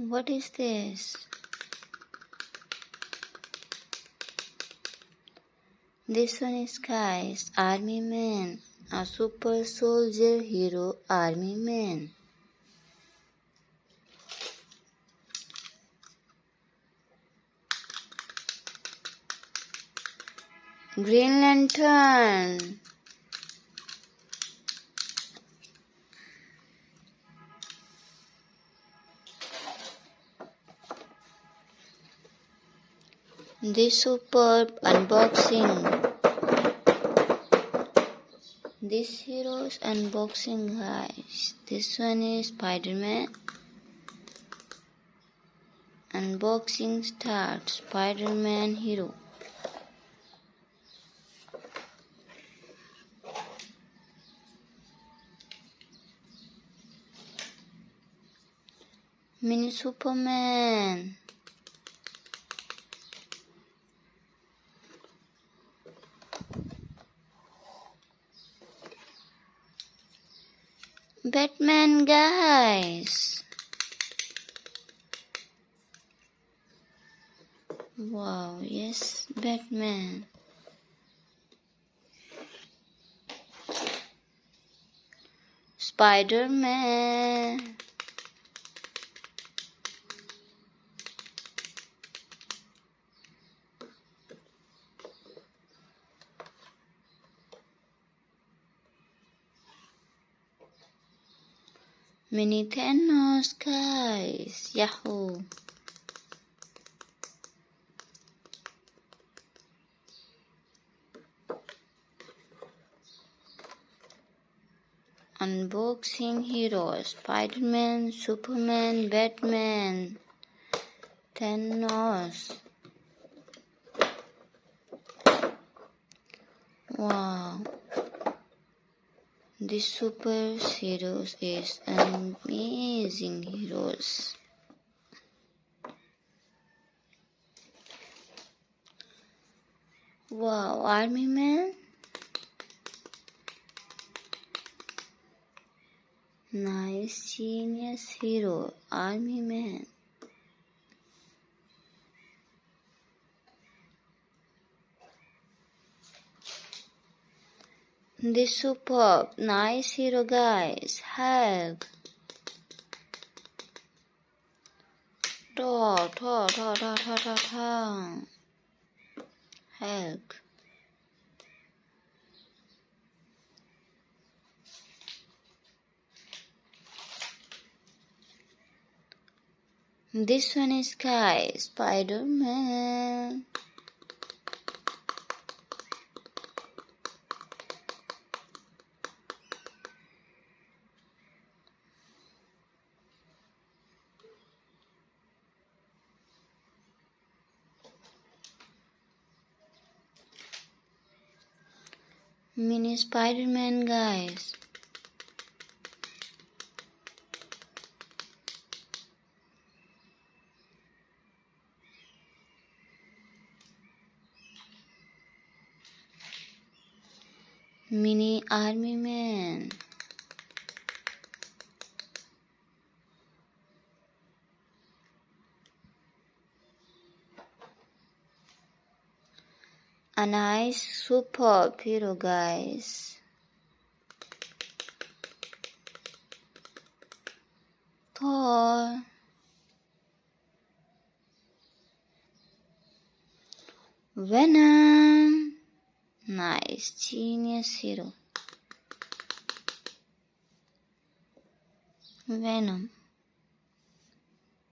What is this? This one is guys, Army Man, a super soldier hero Army Man. Green Lantern. This superb unboxing. This hero's unboxing guys. This one is Spiderman. Unboxing starts. Spiderman hero. Mini Superman. Batman guys. Wow, yes, Batman. Spiderman. Mini Thanos guys. Yahoo. Unboxing heroes. Spiderman, Superman, Batman, Thanos. Wow. This super heroes is amazing heroes. Wow, Army Man. Nice genius hero, Army Man. This superb, nice hero guys. Hulk. Thor. Hulk. This one is guys, Spiderman. Mini Spiderman guys. Mini Army Man. A nice superb hero guys. Thor. Venom. Nice genius hero. Venom.